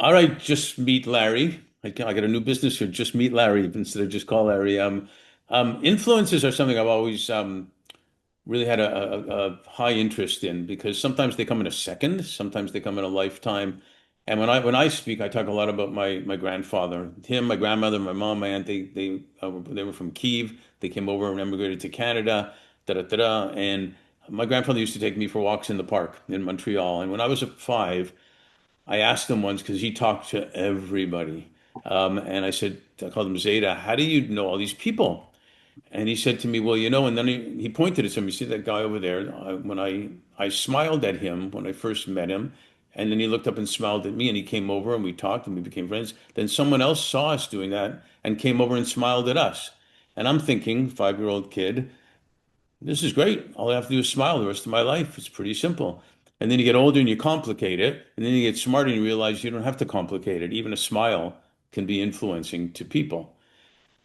All right, just meet Larry. I got a new business here. Just meet Larry instead of just call Larry. Influences are something I've always really had a high interest in because sometimes they come in a second, sometimes they come in a lifetime. And when I speak, I talk a lot about my grandfather, him, my grandmother, my mom, my aunt. They were from Kiev. They came over and immigrated to Canada. Da da da da. And my grandfather used to take me for walks in the park in Montreal. And when I was 5. I asked him once because he talked to everybody. And I said, I called him Zeta, how do you know all these people? And he said to me, well, and then he pointed at some, you see that guy over there? I smiled at him when I first met him. And then he looked up and smiled at me and he came over and we talked and we became friends. Then someone else saw us doing that and came over and smiled at us. And I'm thinking, 5-year-old kid, this is great. All I have to do is smile the rest of my life. It's pretty simple. And then you get older and you complicate it. And then you get smarter and you realize you don't have to complicate it. Even a smile can be influencing to people.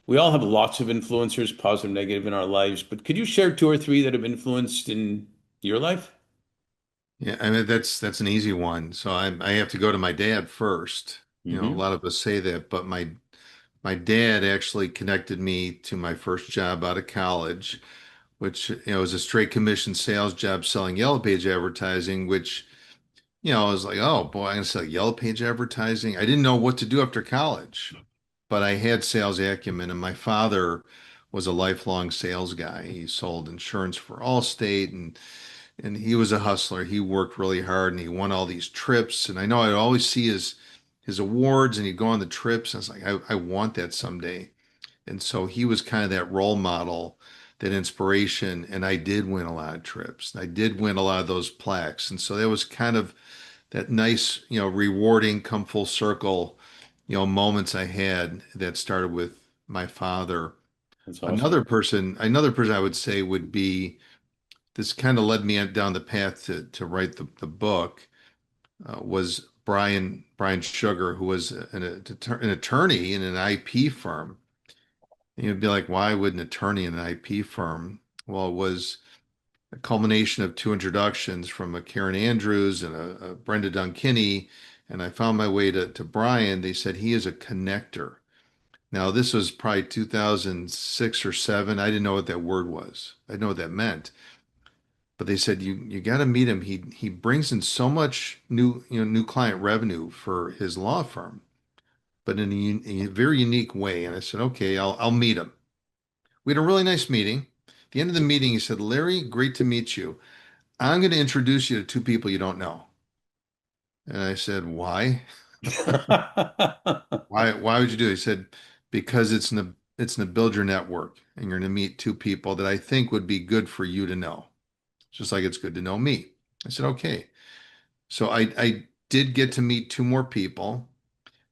We all have lots of influencers, positive, negative, in our lives. But could you share two or three that have influenced in your life? Yeah, I mean that's an easy one. So I have to go to my dad first. A Hmm. lot of us say that, but my dad actually connected me to my first job out of college, which was a straight commission sales job selling Yellow Page advertising, which I was like, oh boy, I'm gonna sell Yellow Page advertising. I didn't know what to do after college, but I had sales acumen, and my father was a lifelong sales guy. He sold insurance for Allstate and he was a hustler. He worked really hard and he won all these trips. And I know I'd always see his awards and he'd go on the trips. And I was like, I want that someday. And so he was kind of that role model, that inspiration. And I did win a lot of trips. I did win a lot of those plaques. And so that was kind of that nice, rewarding, come full circle, moments I had that started with my father. That's awesome. Another person I would say would be this kind of led me down the path to write the book was Brian Sugar, who was an attorney in an IP firm. And you'd be like, why would an attorney in an IP firm? Well, it was a culmination of two introductions from a Karen Andrews and a Brenda Dunkinney. And I found my way to Brian. They said he is a connector. Now, this was probably 2006 or seven. I didn't know what that word was. I didn't know what that meant. But they said you got to meet him. He brings in so much new client revenue for his law firm, but in a very unique way. And I said, okay, I'll meet him. We had a really nice meeting. At the end of the meeting, he said, Larry, great to meet you. I'm going to introduce you to two people you don't know. And I said, why? Why would you do it? He said, because it's gonna build your network, and you're gonna meet two people that I think would be good for you to know, just like it's good to know me. I said, okay. So I did get to meet two more people,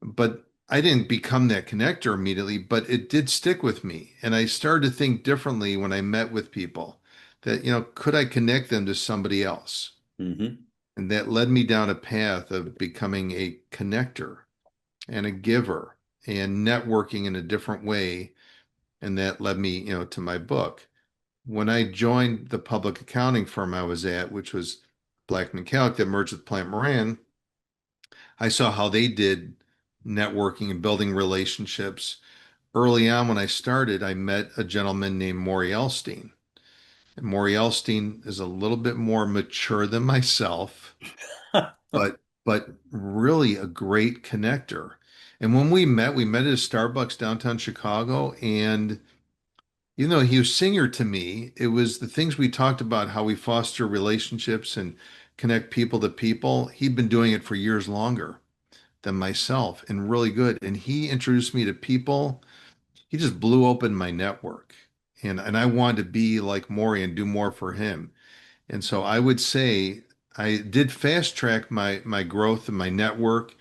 but I didn't become that connector immediately, but it did stick with me. And I started to think differently when I met with people that, could I connect them to somebody else? Hmm. And that led me down a path of becoming a connector and a giver and networking in a different way. And that led me, to my book. When I joined the public accounting firm I was at, which was Blackman Calc that merged with Plant Moran, I saw how they did networking and building relationships. Early on, when I started, I met a gentleman named Morrie Elstein. And Morrie Elstein is a little bit more mature than myself, but really a great connector. And when we met at a Starbucks downtown Chicago, and he was senior to me. It was the things we talked about, how we foster relationships and connect people to people. He'd been doing it for years longer than myself and really good. And he introduced me to people. He just blew open my network. And I wanted to be like Maury and do more for him. And so I would say I did fast track my growth and my network,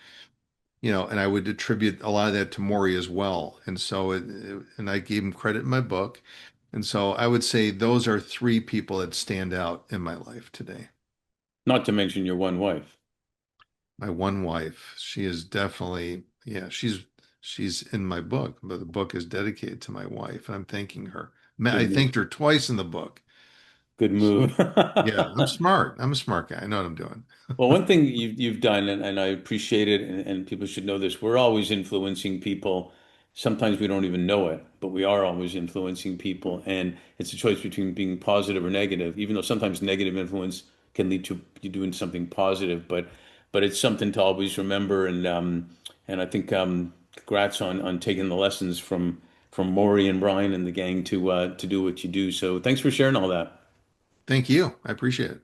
and I would attribute a lot of that to Maury as well. And so and I gave him credit in my book. And so I would say those are three people that stand out in my life today. Not to mention your one wife. My one wife, she is definitely, yeah, she's in my book, but the book is dedicated to my wife, and I'm thanking her. Good I news. thanked her twice in the book. Good move. Yeah, I'm smart. I'm a smart guy. I know what I'm doing. Well, one thing you've done, and I appreciate it, and people should know this, we're always influencing people. Sometimes we don't even know it, but we are always influencing people. And it's a choice between being positive or negative, even though sometimes negative influence can lead to you doing something positive. But it's something to always remember. And I think congrats on taking the lessons from Morrie and Brian and the gang to do what you do. So thanks for sharing all that. Thank you. I appreciate it.